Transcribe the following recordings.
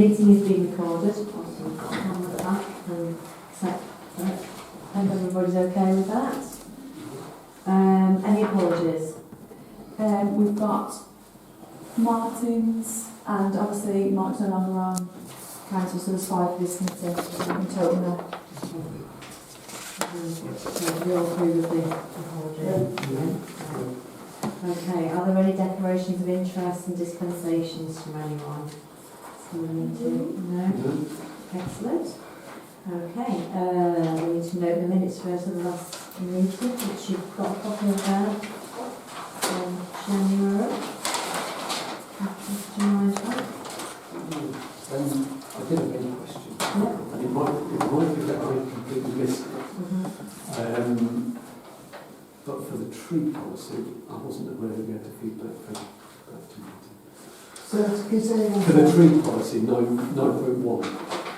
meeting is being recorded. Obviously, we've got a camera at the back and set that. I hope everybody's okay with that. Any apologies? We've got Martin's, and obviously Mark's no longer on council, so there's 5 of this committee in total now. We all agree with the apology? Okay, are there any declarations of interest and dispensations from anyone? No? Excellent. Okay, we need to note the minutes first of the last meeting, which you've got a copy of there from January. Mr. Nigel? I did have any question. Yeah. And it might be that I completely missed it. But for the tree policy, I wasn't aware that we had to feedback from that meeting. So can you say again? For the tree policy, 9.1,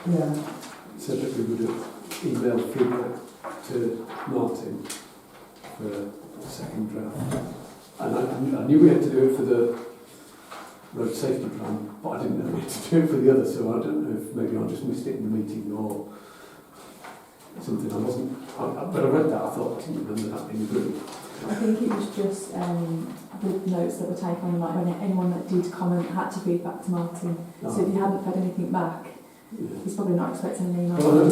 Yeah. it said that we would email feedback to Martin for the second draft. And I knew we had to do it for the road safety plan, but I didn't know we had to do it for the other, so I don't know if maybe I just missed it in the meeting or something. I wasn't, but I read that, I thought, I didn't remember that being agreed. I think it was just the notes that were taken, like when anyone that did comment had to feed back to Martin. So if you hadn't fed anything back, he's probably not expecting an email. Well,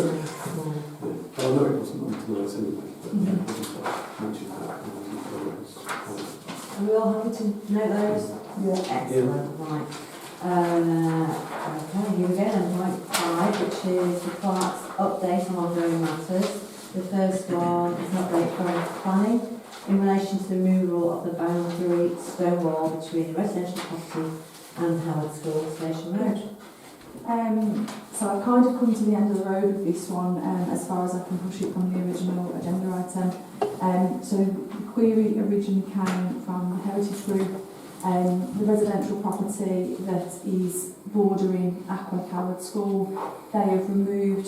I know it wasn't on tonight's anyway, but I mentioned that. Are we all happy to note those? Yeah. Excellent, right. Okay, here we go then, point 5, which is the clerk's update on ongoing matters. The first one is an update for planning in relation to the removal of the boundary stone wall between the residential property and Howard School Station Road. So I've kind of come to the end of the road with this one, as far as I can push it from the original agenda item. So the query originally came from the Heritage Group. The residential property that is bordering Ackworth Howard School, they have removed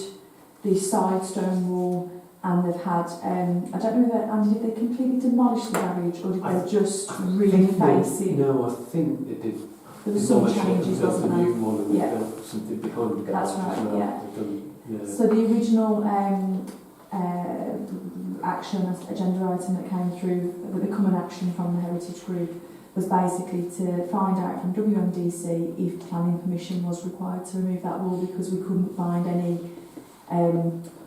the side stone wall, and they've had, I don't know, Andy, did they completely demolish the garage, or did they just reface it? No, I think they did. There were some changes, wasn't there? Yeah. Built something behind the garage. That's right, well. yeah. So the original action, agenda item that came through, the common action from the Heritage Group, was basically to find out from WMDC if planning permission was required to remove that wall, because we couldn't find any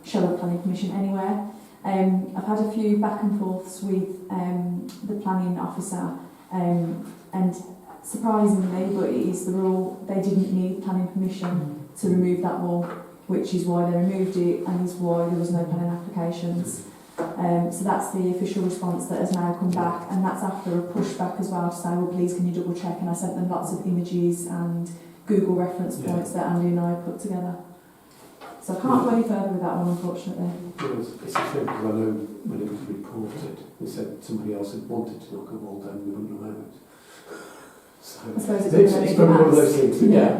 show of planning permission anywhere. I've had a few back and forths with the planning officer, and surprisingly, but it is the rule, they didn't need planning permission to remove that wall, which is why they removed it and is why there was no planning applications. So that's the official response that has now come back, and that's after a pushback as well to say, well, please can you double check, and I sent them lots of images and Google reference points that Andy and I put together. So I can't go any further with that one, unfortunately. It's a shame, because I know when it was reported, they said somebody else had wanted to knock a wall down and they wouldn't allow it. So I suppose it's probably one of those things. Yeah.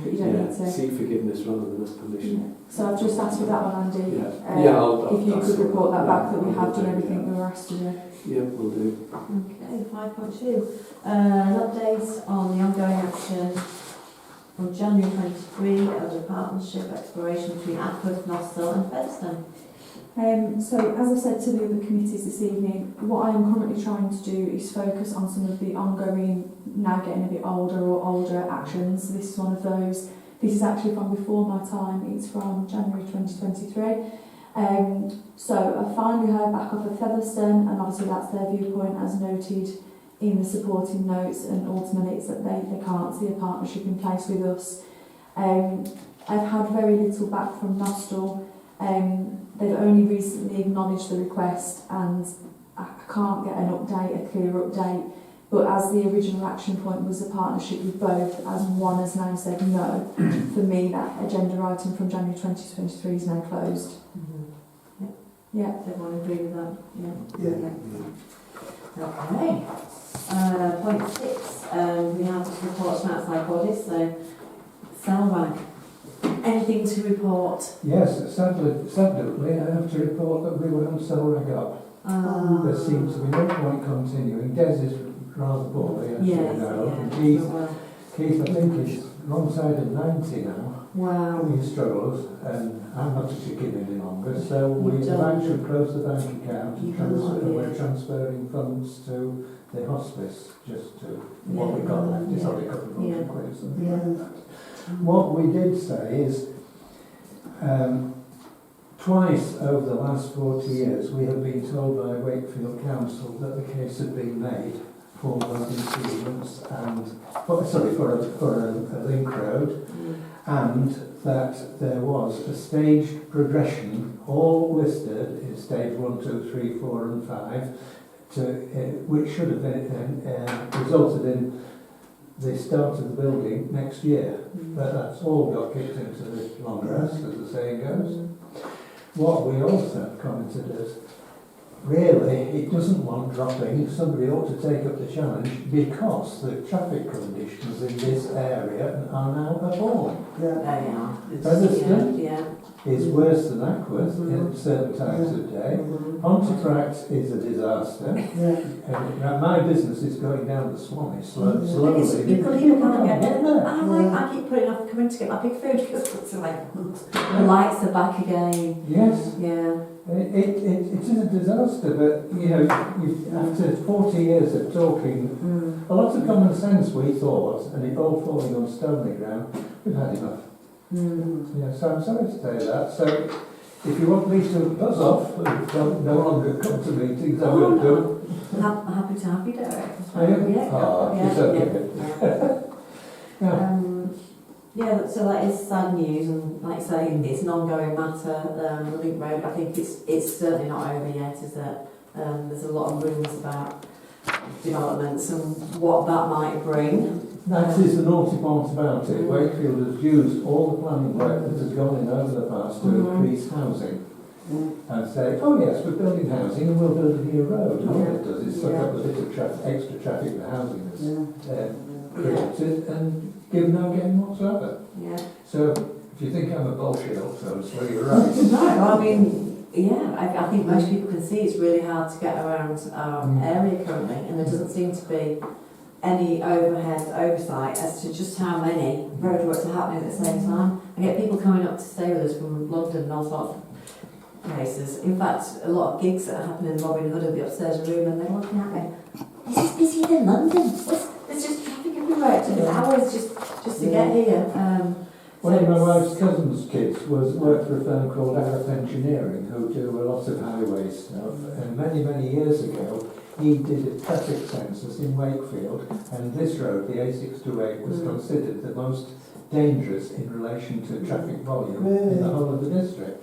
But you don't need to. Seek forgiveness rather than ask permission. Yeah. So I've just asked for that one, Andy. I'll if you could report that back, that we have done everything we were asked to do. Yeah, we'll do. Okay, 5.2. An update on the ongoing action from January 23 of the partnership exploration between Ackworth, Nostell and Featherstone. So as I've said to the other committees this evening, what I am currently trying to do is focus on some of the ongoing, now getting a bit older actions. This is one of those. This is actually from before my time. It's from January 2023. So I finally heard back off of Featherstone, and obviously that's their viewpoint as noted in the supporting notes, and ultimately it's that they can't see a partnership in place with us. I've had very little back from Nostell. They've only recently acknowledged the request, and I can't get an update, a clear update. But as the original action point was a partnership with both, as one has now said no, for me that agenda item from January 2023 is now closed. Mm-hmm. Yeah. Does everyone agree with that? Yeah. Okay. Point 6. We have reports from outside bodies. So, Selwyn, anything to report? Yes, sadly, I have to report that we were on Selwyn up. There seems to be no point continuing. Des is rather poorly, as you know. Keith, I think he's wrong side of 90 now. Wow. He struggles, and I'm not a chicken any longer, so we've don't. actually closed the bank account and You've done that, we're yeah. transferring funds to the hospice, just to what we've got left. It's Yeah. only a couple of Yeah. hundred quid or something Yeah. like that. What we did say is, twice over the last 40 years, we have been told by Wakefield Council that the case had been made for those improvements and, for a link road, and that there was a staged progression, all listed in stage 1, 2, 3, 4 and 5, which should have been, resulted in the start of the building next year. But that's all got kicked into the long grass, as the saying goes. What we also commented is, really, it doesn't want dropping. Somebody ought to take up the challenge because the traffic conditions in this area are now appalling. Yeah. There you are. Featherstone? Yeah. It's worse than Ackworth in certain times of day. Pontefract is a disaster. Yeah. And my business is going down the Swanee slowly. People can't get Get there. there. I keep putting off coming to get my pig food because it's like the lights are back again. Yes. Yeah. It is a disaster, but you know, after 40 years of talking, a lot of common sense we thought, and it all falling on stony ground, we've had enough. Yeah, so I'm sorry to say that. So if you want me to buzz off and don't no longer come to meetings, I will do. I'm happy to have you, Derek. Are you? Yeah. Oh, Yeah, it's okay. yeah. Yeah, so that is sad news, and like I say, it's an ongoing matter. The Link Road, I think it's certainly not over yet, is it? There's a lot of rumours about developments and what that might bring. That is the naughty part about it. Wakefield has used all the planning work that has gone in over the past to increase housing. And say, oh yes, we're building housing and we'll build a new road. And all it does is suck up a bit of extra traffic the housing has created and give no gain whatsoever. Yeah. So if you think I'm a bullshit also, so you're right. No, I mean, yeah, I think most people can see it's really hard to get around our area currently, and there doesn't seem to be any oversight as to just how many roadworks are happening at the same time. I get people coming up to stay with us from London and all sorts of places. In fact, a lot of gigs that happen in Robin Hood of the upstairs room, and they're looking at me, is this busier than London? There's just traffic everywhere. It took hours just to get here. One of my wife's cousin's kids worked for a firm called Ackworth Engineering, who do a lot of highway stuff, and many years ago he did a traffic census in Wakefield, and this road, the A628, was considered the most dangerous in relation to traffic volume in the whole of the district.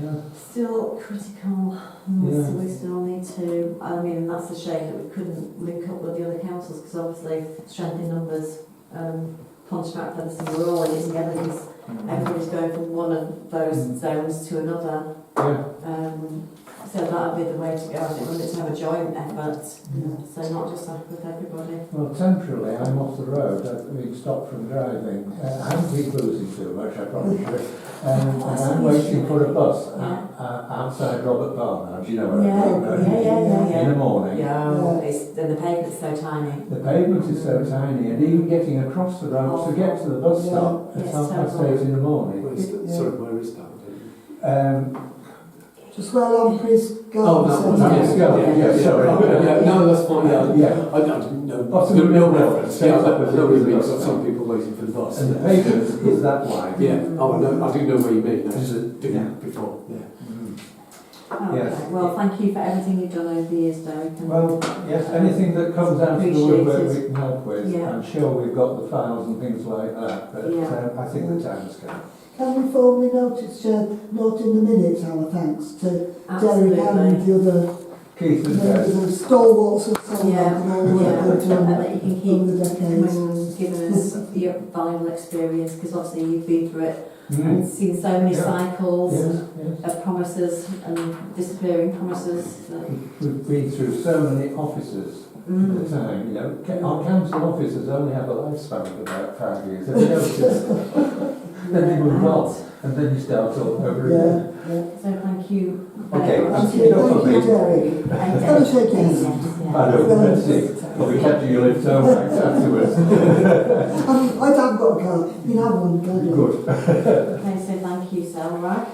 Yeah. Still critical. Yeah. So we still need to. I mean, that's a shame that we couldn't link up with the other councils, because obviously strength in numbers. Pontefract, Featherstone, we're all in it together because everybody's going from one of those zones to another. Yeah. So that would be the way to go. I think we need to have a joint effort, so not just with everybody. Well, temporarily I'm off the road. I've been stopped from driving. I haven't been losing too much, I promise you. And I'm waiting for a bus outside Robert Barnard. Do you know where I'm going? Yeah. In the morning. Yeah, and the pavement's so tiny. The pavement is so tiny, and even getting across the road to get to the bus stop at 8:30 in the morning. Sorry, where is that? Just where Lamprey's Oh, that one. Yes, yeah, sorry. No, that's fine. Yeah. I didn't know. Bottom No of the reference. road. Yeah, that Yeah. no reason. Got some people waiting for the bus. And the pavement is that wide. Yeah. Oh no, I didn't know where you mean. I just Yeah. didn't before. Yeah. Okay. Yes. Well, thank you for everything you've done over the years, Derek. Well, yes, anything that comes out of the woodwork Appreciate we can help with. Yeah. I'm sure we've got the files and things like that, but I think the time's come. Can we formally note in the minutes our thanks to Derek and Absolutely. the other Keith and Jess. the stalwarts of Solomon and all the work they've And done that you can keep over the decades. giving us your valuable experience, because obviously you've been through it Mm. and seen so many Yeah. cycles Yes. of promises and disappearing promises. We've been through so many officers at the time, you know. Our council officers only have a lifespan of about 5 years. Have you noticed? Then they move on, and then you start all over again. So thank you. Okay, very much. that's enough of me. Derek. And Can I shake hands? yes, I know, that's it. Well, we kept you lift home afterwards. I haven't got a car. You can have one, can't you? Good. Okay, so thank you, Selrag.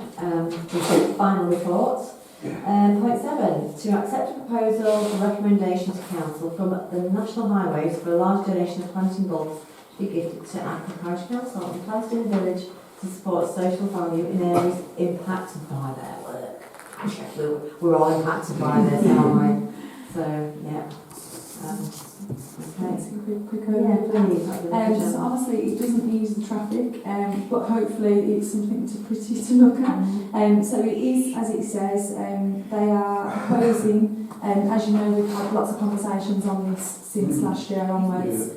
Final report. Point 7, to accept a proposal for recommendation to council from the National Highways for a large donation of planting bulbs to be gifted to Ackworth Parish Council and placed in the village to support social value in areas impacted by their work. We're all impacted by this, aren't we? So, yeah. Okay. It's a quick Yeah, overview. please. So obviously it doesn't ease the traffic, but hopefully it's something pretty to look at. So it is, as it says, they are proposing, as you know, we've had lots of conversations on this since last year onwards.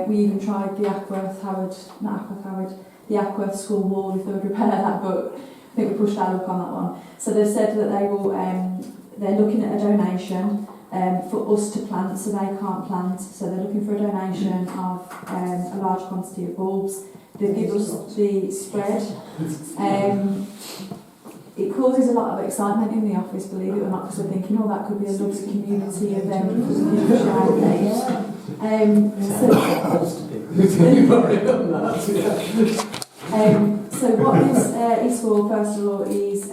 We even tried the the Ackworth school wall, if they would repair that, but I think we pushed our luck on that one. So they've said that they will, they're looking at a donation for us to plant, so they can't plant, so they're looking for a donation of a large quantity of bulbs. They give us the spread. It causes a lot of excitement in the office, believe it or not, because we're thinking, oh, that could be a lovely community event for the future. So what this is for, first of all, is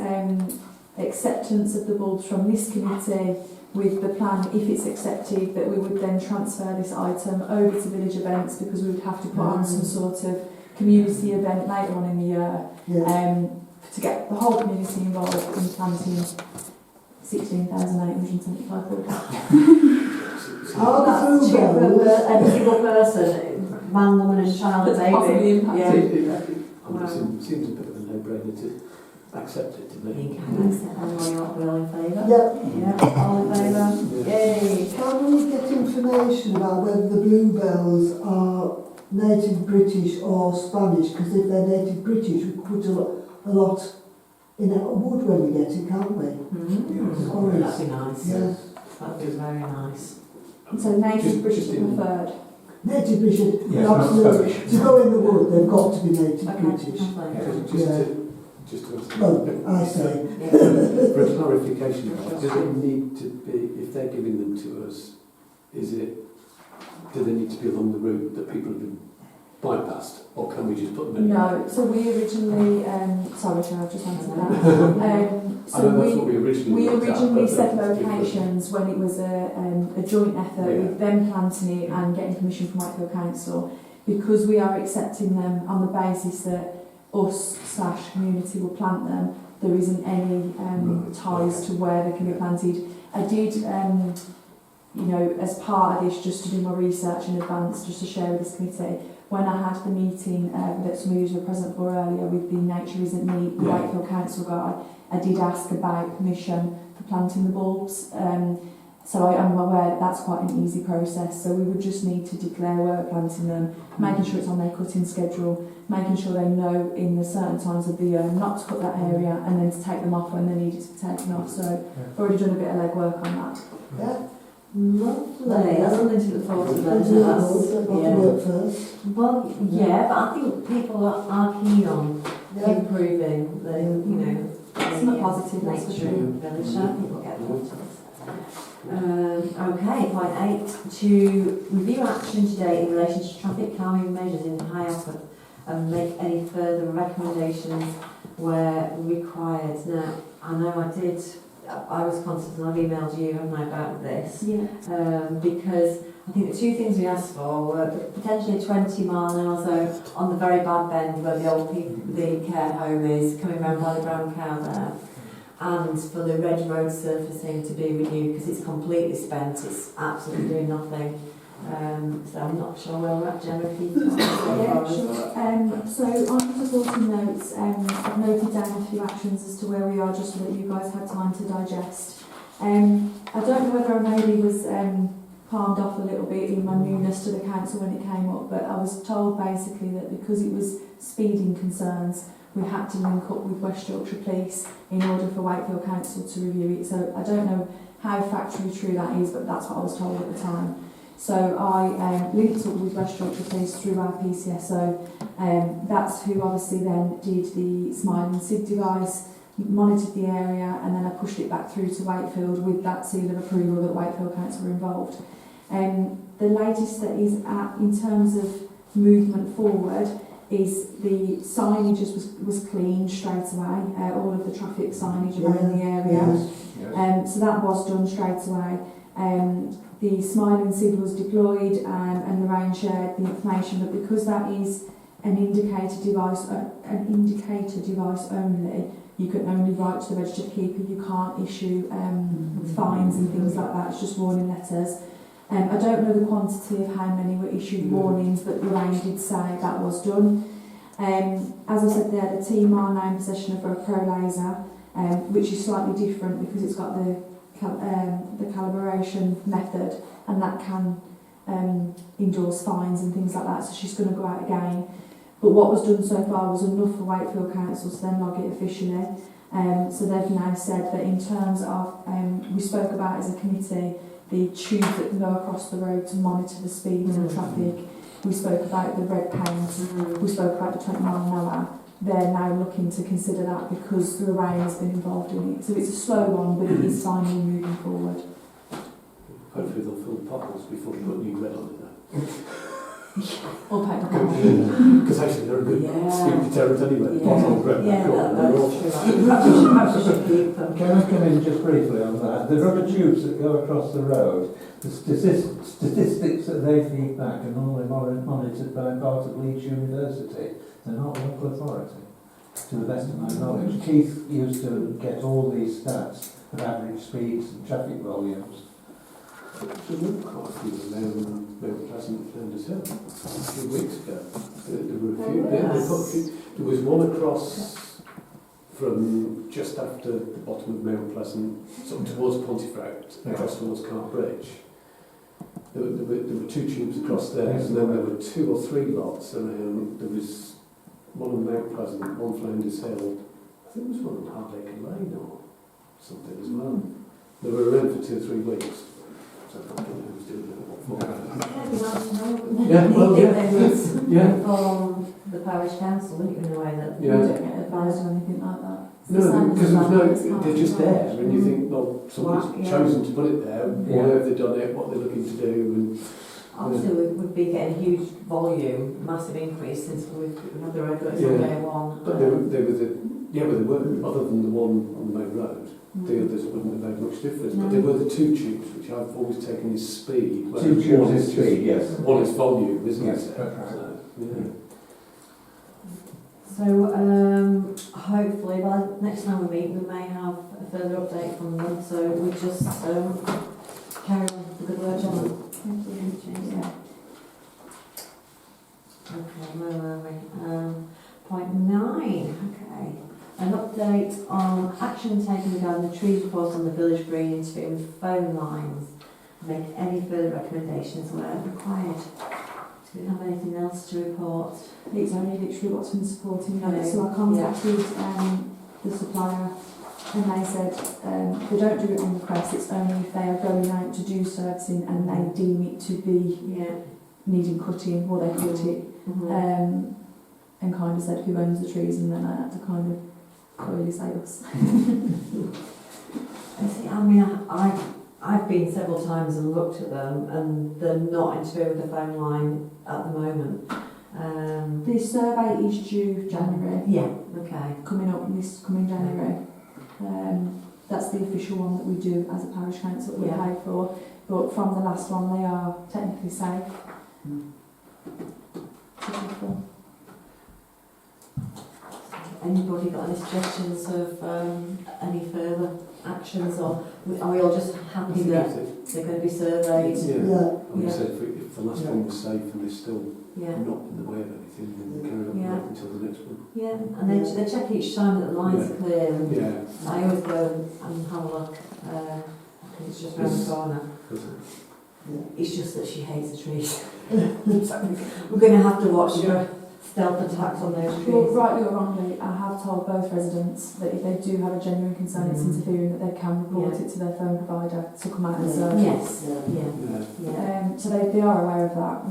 acceptance of the bulbs from this committee, with the plan, if it's accepted, that we would then transfer this item over to village events, because we would have to put on some sort of community event later on in the year, to get the whole community involved in planting 16,875 bulbs. That's cheaper per every single person, man, woman and child, That's possibly baby. impacted. It seems a bit of a no-brainer to accept it, to You me. can accept them while you're all in favour. Yeah. Yeah, all in favour. Yay. Can we get information about whether the bluebells are native British or Spanish? Because if they're native British, we put a lot in our wood when we get it, can't we? Mm-hmm. That'd be nice. Yeah. That'd be very nice. So native British Just in- preferred. Native British, Yes, not absolutely. Spanish. To go in the wood, they've got to be native British. Okay. Just to ask. Well, I say. Yeah. For a clarification, does it need to be, if they're giving them to us, do they need to be along the route that people have been bypassed, or can we just put them in? No, so we originally, sorry, Chair, I've just answered that. I know that's what we originally We looked at, originally but set that's different. locations when it was a joint effort Yeah. with them planting it and getting permission from Whitefield Council, because we are accepting them on the basis that us/community will plant them. There isn't any ties to where they can be planted. I did, as part of this, just to do my research in advance, just to share with this committee, when I had the meeting that some of you were present for earlier with the Nature Isn't Me, the Whitefield Council guy, I did ask about permission for planting the bulbs. So I am aware that that's quite an easy process. So we would just need to declare where we're planting them, making sure it's on their cutting schedule, making sure they know in the certain times of the year not to cut that area, and then to take them off when they need it to be taken off. So I've already done a bit of legwork on that. Yeah. Lovely. That's something to look forward to then. They've got to work first. Well, yeah, but I think people are keen on Yeah. improving the, It's not positive, that's for nature sure. in the village. So people get that. Okay, point 8, to review action today in relation to traffic calming measures in High Ackworth and make any further recommendations where required. Now, I know I was constant and I've emailed you, haven't I, about this, because I think the two things we asked for were potentially a 20-mile-an-hour zone on the very bad bend where the old people, the care home is, coming round by the Brown Cow there, and for the Red Road surfacing to be renewed because it's completely spent, it's absolutely doing nothing. So I'm not sure where we're at, Gemma, if you've got Yeah, sure. So on the supporting notes, I've noted down a few actions as to where we are, just so that you guys had time to digest. I don't know whether I maybe was palmed off a little bit in my newness to the council when it came up, but I was told basically that because it was speeding concerns, we had to link up with West Yorkshire Police in order for Wakefield Council to review it. So I don't know how factually true that is, but that's what I was told at the time. So I linked up with West Yorkshire Police through our PCSO. That's who obviously then did the Smile and SID device, monitored the area, and then I pushed it back through to Wakefield with that seal of approval that Wakefield Council were involved. The latest that is at, in terms of movement forward, is the signage was cleaned straight away, all of the traffic signage around the area. Yes. So that was done straight away. The smiling SID was deployed and Lorraine shared the information, but because that is an indicator device only, you can only write to the registered keeper, you can't issue fines and things like that, it's just warning letters. I don't know the quantity of how many were issued warnings, but Lorraine did say that was done. As I said there, the team are now in possession of a Pro Laser, which is slightly different because it's got the calibration method, and that can endorse fines and things like that, so she's going to go out again. But what was done so far was enough for Wakefield Council to then log it officially. So they've now said that in terms of, we spoke about as a committee, the tubes that can go across the road to monitor the speed of the traffic. We spoke about the red paint, we spoke about the 20 mile an hour. They're now looking to consider that because Lorraine has been involved in it. So it's a slow one, but it is finally moving forward. Hopefully they'll fill the potholes before they put new red on it now. Or paint. Because actually they're a good speed deterrent anyway. The potholes red, Yeah, they're awful. perhaps we should keep them. Can I come in just briefly on that? The rubber tubes that go across the road, the statistics that they feed back are normally monitored by part of Leeds University. They're not local authority, to the best of my knowledge. Keith used to get all these stats of average speeds and traffic volumes. There were quite a few of them there in Pleasant Flinders Hill a few weeks ago. There were a few. Oh, They yes. put a few. There was one across from just after the bottom of Mount Pleasant, sort of towards Pontefract, across towards Cart Bridge. There were two tubes across there, and then there were 2 or 3 lots around. There was one on Mount Pleasant, one Flinders Hill. I think there was one on Hardacre Lane or something as well. They were around for 2 or 3 weeks. So I don't know who was doing it. Yeah, well, yeah. They would Yeah. inform the parish council, wouldn't you, in a way that We Yeah. don't get advised or anything like that. No, because It's they're just there, and you think, well, somebody's Right, yeah. chosen to put it there. Why have they done it? What they're looking to do? And obviously we've been getting a huge volume, massive increase since we've had the road works on day one. but they were other than the one on the main road. The others wouldn't have made much difference, but they were the 2 tubes, which I've always taken as speed. 2 tubes is speed, yes. One is volume, isn't Yes, it? that's right. So, yeah. So hopefully by next time we meet we may have a further update from them, so we just carry on with the good work, John. Thank you. Yeah. Okay, where were we? Point 9, okay. An update on action taken regarding the trees report on the village green interfering with phone lines. Make any further recommendations where required. Do we have anything else to report? It's only literally what's been supporting Okay. it. So I contacted the supplier and they said they don't do it on request, it's only if they are going out to do servicing and they deem it to be Yeah. needing cutting or they cut it. And kind of said who owns the trees, and then I had to kind of clearly say us. I mean, I've been several times and looked at them, and they're not interfering with the phone line at the moment. The survey is due January, Yeah, okay. coming up this coming January. That's the official one that we do as a parish council that we Yeah. pay for. But from the last one, they are technically safe. Technical. Anybody got any suggestions of any further actions, or are we all just happy that they're going to be surveyed? Yeah. Yeah. I would say if the last one was safe and they're still Yeah. not in the way of anything, then carry on Yeah. until the next one. Yeah, and they check each time that the lines are clear, and Yeah. I always go and have a look, because it's just round the corner. It's just that she hates the trees. So we're going to have to watch for stealth attacks on those Well, trees. rightly or wrongly, I have told both residents that if they do have a genuine concern it's interfering, that they can report it to their phone provider to come out and serve. Yes, yeah, Yeah. yeah. So they are aware of that.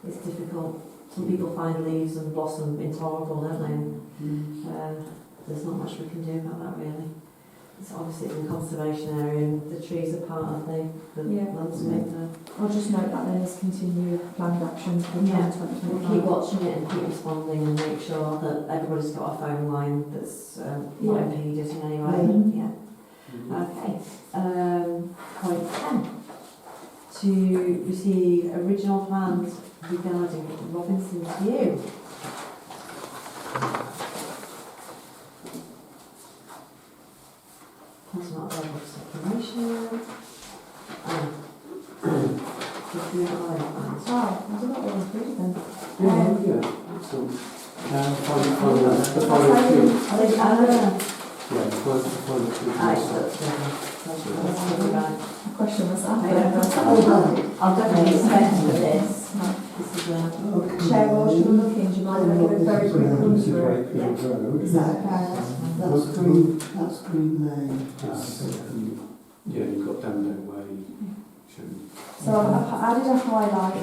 It's difficult. Some people find leaves and blossom intolerable, don't they? There's not much we can do about that, really. it's obviously in conservation area and the trees are part of the Yeah. landscape. I'll just note that then as continue planned actions for Yeah. 2025. Keep watching it and keep responding and make sure that everybody's got a phone line that's not impeded in any way. Yeah. Yeah. Okay. Point 10. To receive original plans regarding Robinson's View. That's not available for circulation. Just the other plans. Wow, I did not really include them. Yeah. Excellent. The final two. Are they Yeah, the final two. A question was that. I'll definitely spend for this. This is Okay. Chair, whilst you're looking, do you mind if I give a very quick run This is through? Wakefield Road. Is that that's Green Lane. Yeah, you've got Damdale Way. So I've added a highlight.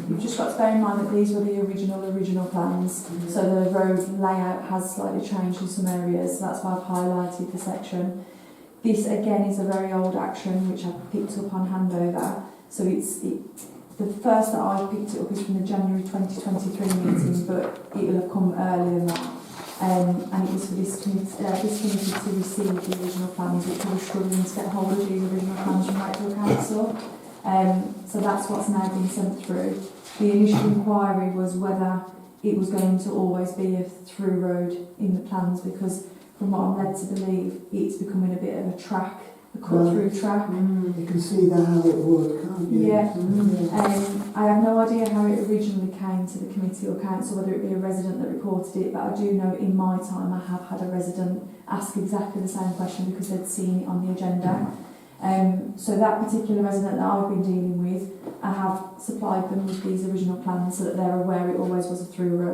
You've just got to bear in mind that these were the original plans. So the road layout has slightly changed in some areas. So that's why I've highlighted the section. This again is a very old action which I've picked up on handover. So the first that I picked it up is from the January 2023 meeting, but it will have come earlier than that. And it was for this committee to receive the original plans, which we were struggling to get hold of these original plans from Wakefield Council. So that's what's now been sent through. The initial inquiry was whether it was going to always be a through road in the plans, because from what I'm led to believe, it's becoming a bit of a track, a cut-through track. You can see that how it would, can't you? Yeah. I have no idea how it originally came to the committee or council, whether it be a resident that reported it, but I do know in my time I have had a resident ask exactly the same question because they'd seen it on the agenda. So that particular resident that I've been dealing with, I have supplied them with these original plans so that they're aware it always was a through road.